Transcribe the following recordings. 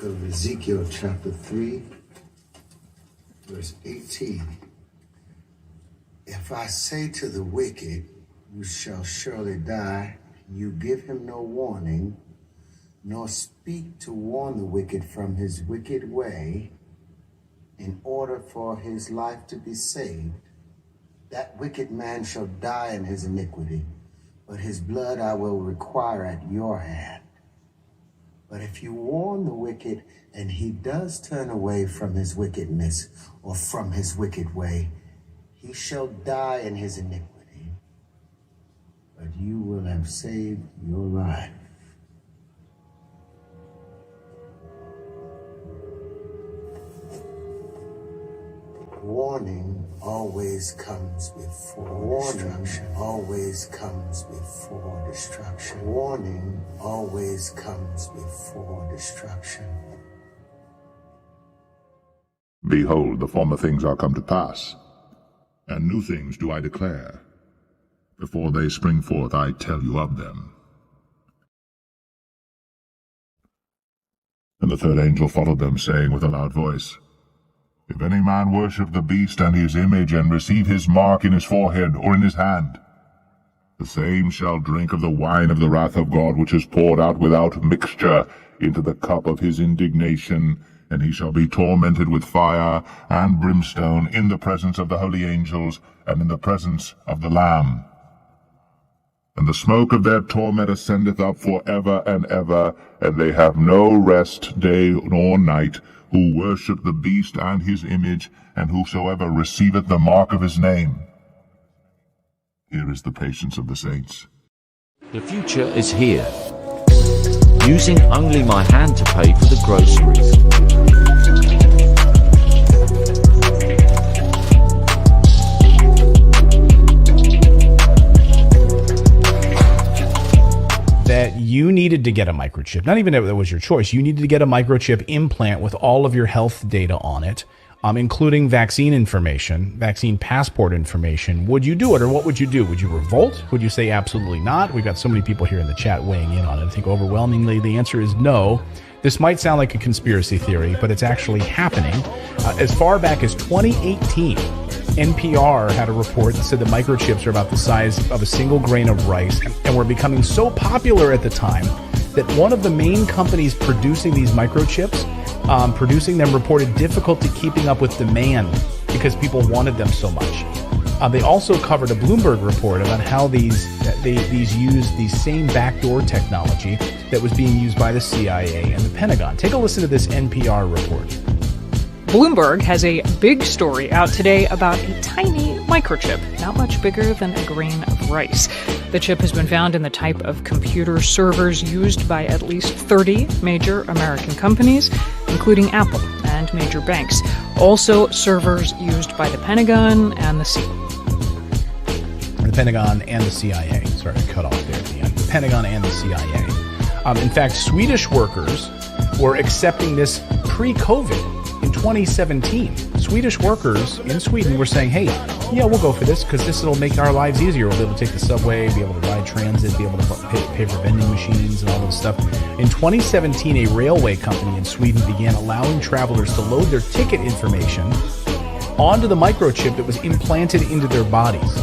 of Ezekiel chapter 3, verse 18. If I say to the wicked, you shall surely die, you give him no warning, nor speak to warn the wicked from his wicked way, in order for his life to be saved, that wicked man shall die in his iniquity, but his blood I will require at your hand. But if you warn the wicked, and he does turn away from his wickedness, or from his wicked way, he shall die in his iniquity, but you will have saved your life. Warning always comes before destruction. Always comes before destruction. Warning always comes before destruction. Behold, the former things are come to pass, and new things do I declare. Before they spring forth, I tell you of them. And the third angel followed them, saying with a loud voice, If any man worship the beast and his image, and receive his mark in his forehead or in his hand, the same shall drink of the wine of the wrath of God, which is poured out without mixture into the cup of his indignation, and he shall be tormented with fire and brimstone in the presence of the holy angels and in the presence of the Lamb. And the smoke of their torment ascendeth up for ever and ever, and they have no rest day nor night, who worship the beast and his image, and whosoever receiveth the mark of his name. Here is the patience of the saints. The future is here. Using only my hand to pay for the groceries. That you needed to get a microchip. Not even that it was your choice. You needed to get a microchip implant with all of your health data on it, including vaccine information, vaccine passport information. Would you do it, or what would you do? Would you revolt? Would you say absolutely not? We've got so many people here in the chat weighing in on it. I think overwhelmingly the answer is no. This might sound like a conspiracy theory, but it's actually happening. As far back as 2018, NPR had a report that said that microchips are about the size of a single grain of rice and were becoming so popular at the time that one of the main companies producing these microchips, producing them, reported difficulty keeping up with demand because people wanted them so much. They also covered a Bloomberg report about how these used the same backdoor technology that was being used by the CIA and the Pentagon. Take a listen to this NPR report. Bloomberg has a big story out today about a tiny microchip, not much bigger than a grain of rice. The chip has been found in the type of computer servers used by at least 30 major American companies, including Apple and major banks. Also, servers used by the Pentagon and the CIA. The Pentagon and the CIA. Sorry, I cut off there at the end. The Pentagon and the CIA. In fact, Swedish workers were accepting this pre-COVID. In 2017, Swedish workers in Sweden were saying, hey, yeah, we'll go for this because this will make our lives easier. We'll be able to take the subway, be able to ride transit, be able to pay for vending machines and all this stuff. In 2017, a railway company in Sweden began allowing travelers to load their ticket information onto the microchip that was implanted into their bodies.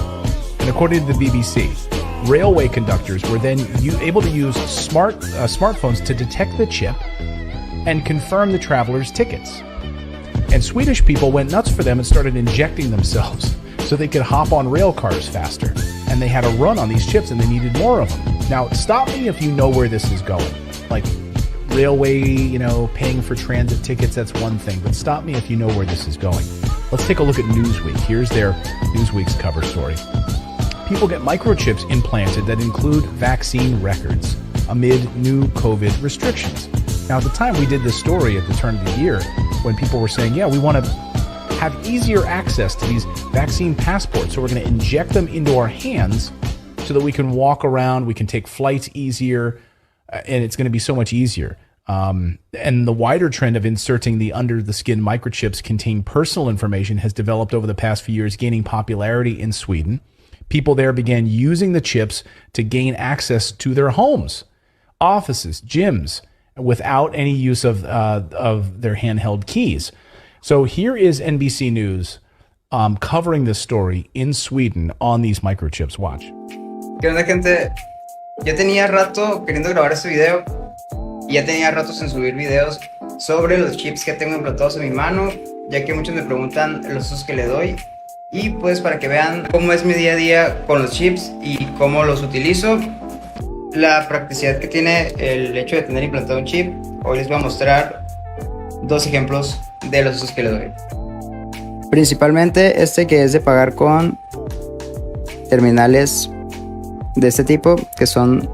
And according to the BBC, railway conductors were then able to use smartphones to detect the chip and confirm the travelers' tickets. And Swedish people went nuts for them and started injecting themselves so they could hop on rail cars faster. And they had a run on these chips and they needed more of them. Now, stop me if you know where this is going. Like railway, paying for transit tickets, that's one thing. But stop me if you know where this is going. Let's take a look at Newsweek. Here's their Newsweek's cover story. People get microchips implanted that include vaccine records amid new COVID restrictions. Now, at the time we did this story at the turn of the year, when people were saying, yeah, we want to have easier access to these vaccine passports, so we're going to inject them into our hands so that we can walk around, we can take flights easier, and it's going to be so much easier. And the wider trend of inserting the under-the-skin microchips contain personal information has developed over the past few years, gaining popularity in Sweden. People there began using the chips to gain access to their homes, offices, gyms, without any use of their handheld keys. So here is NBC News covering this story in Sweden on these microchips. Watch. ¿Qué onda, gente? Yo tenía rato queriendo grabar este video y ya tenía rato sin subir videos sobre los chips que tengo implantados en mi mano, ya que muchos me preguntan los usos que le doy, y pues para que vean cómo es mi día a día con los chips y cómo los utilizo, la practicidad que tiene el hecho de tener implantado un chip. Hoy les voy a mostrar dos ejemplos de los usos que le doy. Principalmente este, que es de pagar con terminales de este tipo, que son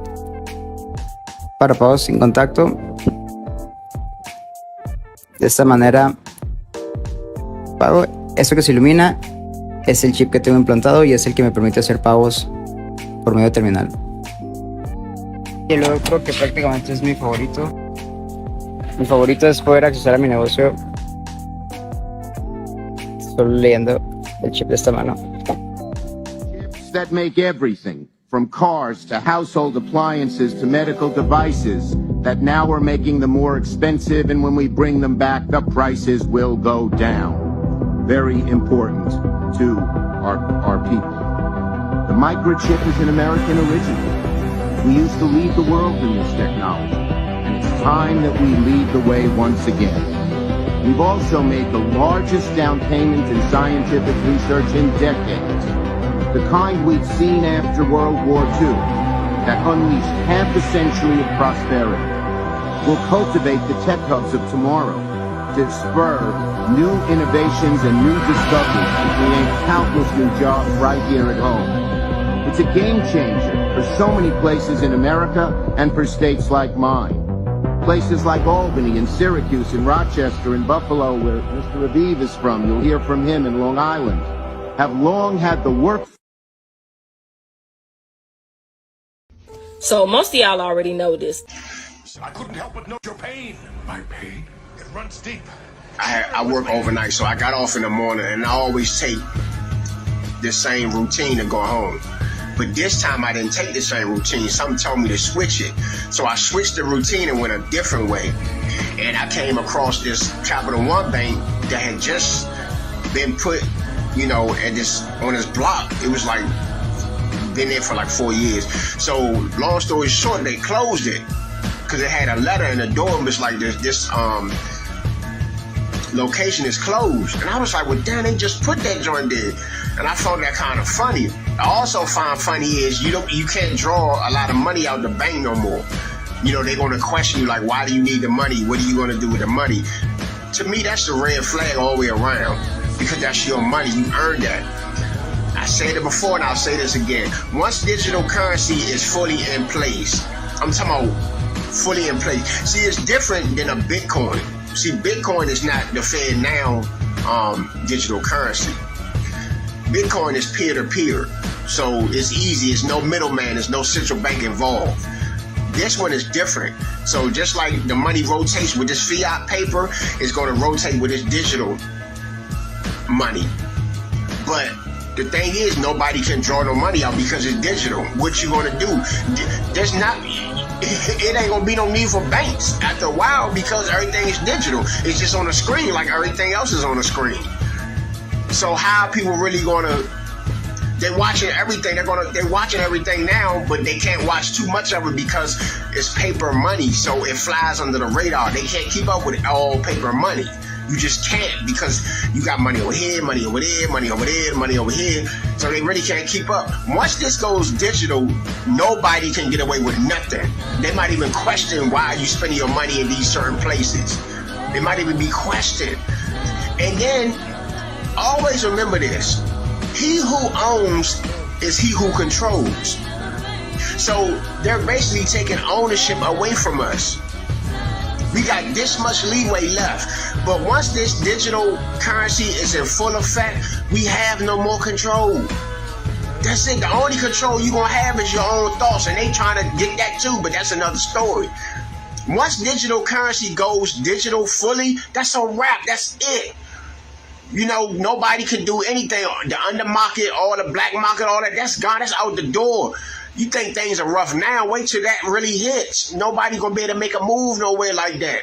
para pagos sin contacto. De esta manera pago. Esto que se ilumina es el chip que tengo implantado y es el que me permite hacer pagos por medio de terminal. Y el otro, que prácticamente es mi favorito. Mi favorito es poder acceder a mi negocio solo leyendo el chip de esta mano. Chips that make everything, from cars to household appliances to medical devices, that now we're making them more expensive, and when we bring them back, the prices will go down. Very important to our people. The microchip is an American original. We used to lead the world in this technology, and it's time that we lead the way once again. We've also made the largest down payment in scientific research in decades, the kind we'd seen after World War II, that unleashed half a century of prosperity. We'll cultivate the tech hubs of tomorrow to spur new innovations and new discoveries to create countless new jobs right here at home. It's a game changer for so many places in America and for states like mine. Places like Albany and Syracuse and Rochester and Buffalo, where Mr. Aviv is from, you'll hear from him, in Long Island, have long had the work. So most of y'all already know this. I couldn't help but note your pain. My pain? It runs deep. I work overnight, so I got off in the morning, and I always take the same routine to go home. But this time I didn't take the same routine. Something told me to switch it. So I switched the routine and went a different way. And I came across this Capital One bank that had just been put, at on this block. It was like, been there for like 4 years. So long story short, they closed it because it had a letter in the door and was like, this location is closed. And I was like, well, damn, they just put that joint there. And I found that kind of funny. I also find funny is you can't draw a lot of money out the bank no more. They're going to question you like, why do you need the money? What are you going to do with the money? To me, that's the red flag all the way around, because that's your money. You earned that. I said it before and I'll say this again. Once digital currency is fully in place, I'm talking about fully in place. See, it's different than a Bitcoin. See, Bitcoin is not the Fed now digital currency. Bitcoin is peer-to-peer, so it's easy. It's no middleman. There's no central bank involved. This one is different. So just like the money rotates with this fiat paper, it's going to rotate with this digital money. But the thing is, nobody can draw no money out because it's digital. What you going to do? It ain't going to be no need for banks after a while because everything is digital. It's just on the screen like everything else is on the screen. So how are people really gonna? They're watching everything. They're watching everything now, but they can't watch too much of it because it's paper money. So it flies under the radar. They can't keep up with all paper money. You just can't, because you got money over here, money over there, money over there, money over here. So they really can't keep up. Once this goes digital, nobody can get away with nothing. They might even question why you spending your money in these certain places. They might even be questioned. And then always remember this. He who owns is he who controls. So they're basically taking ownership away from us. We got this much leeway left. But once this digital currency is in full effect, we have no more control. That's it. The only control you're going to have is your own thoughts. And they trying to get that too, but that's another story. Once digital currency goes digital fully, that's a wrap. That's it. Nobody can do anything. The under market, all the black market, all that, that's gone. That's out the door. You think things are rough now? Wait till that really hits. Nobody gonna be able to make a move nowhere like that.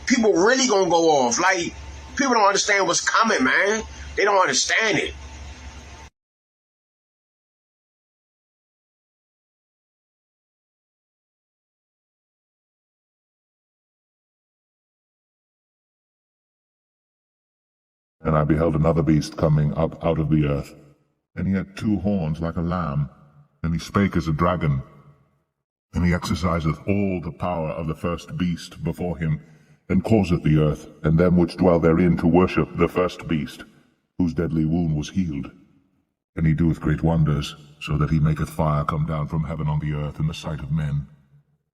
People really gonna go off. Like, people don't understand what's coming, man. They don't understand it. And I beheld another beast coming up out of the earth, and he had 2 horns like a lamb, and he spake as a dragon. And he exerciseth all the power of the first beast before him, and causeth the earth, and them which dwell therein, to worship the first beast, whose deadly wound was healed. And he doeth great wonders, so that he maketh fire come down from heaven on the earth in the sight of men,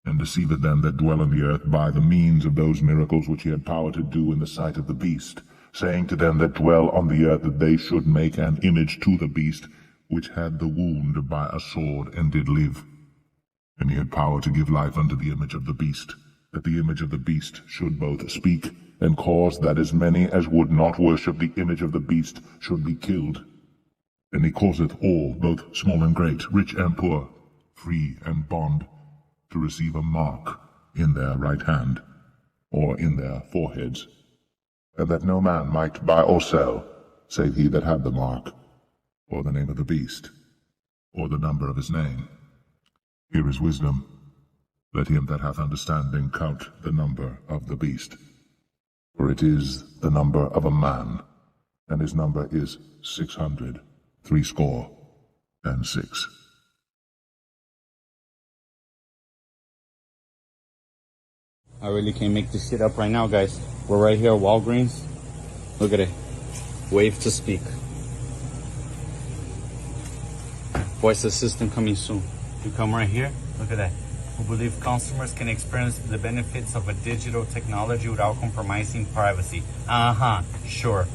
and deceiveth them that dwell on the earth by the means of those miracles which he had power to do in the sight of the beast, saying to them that dwell on the earth that they should make an image to the beast, which had the wound by a sword, and did live. And he had power to give life unto the image of the beast, that the image of the beast should both speak, and cause that as many as would not worship the image of the beast should be killed. And he causeth all, both small and great, rich and poor, free and bond, to receive a mark in their right hand, or in their foreheads, and that no man might buy or sell, save he that had the mark, or the name of the beast, or the number of his name. Here is wisdom. Let him that hath understanding count the number of the beast, for it is the number of a man, and his number is 666. I really can't make this shit up right now, guys. We're right here at Walgreens. Look at it. Wave to speak. Voice assistant coming soon. You come right here. Look at that. We believe consumers can experience the benefits of a digital technology without compromising privacy. Sure.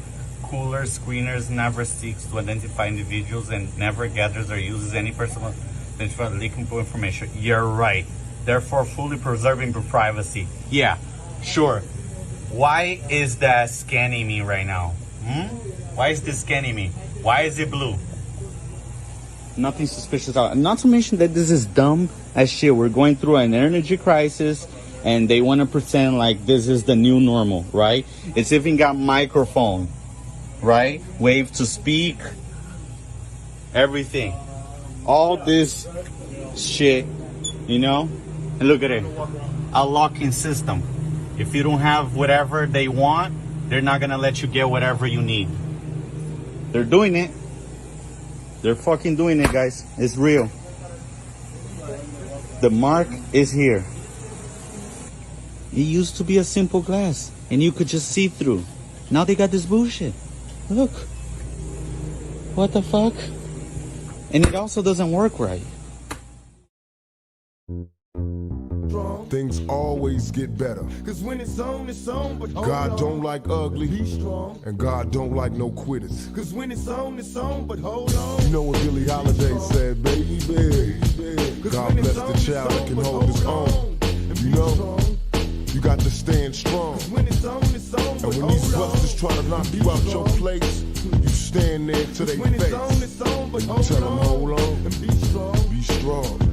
Cooler screeners never seeks to identify individuals and never gathers or uses any personal leakable information. You're right. Therefore fully preserving privacy. Yeah, sure. Why is that scanning me right now? Why is this scanning me? Why is it blue? Nothing suspicious. Not to mention that this is dumb as shit. We're going through an energy crisis and they want to pretend like this is the new normal, right? It's even got microphone, right? Wave to speak, everything. All this shit, you know? And look at it, a locking system. If you don't have whatever they want, they're not gonna let you get whatever you need. They're doing it. They're fucking doing it, guys. It's real. The mark is here. It used to be a simple glass, and you could just see through. Now they got this bullshit. Look. What the fuck? And it also doesn't work right. Things always get better. Cause when it's on, but God don't like ugly. Be strong. And God don't like no quitters. Cause when it's on, but hold on. You know what Billie Holiday said, baby. God bless the child that can hold his own. You know, you got to stand strong. And when these busters try to knock you out your place, you stand there to their face. And you tell them, hold on, and be strong. Be strong.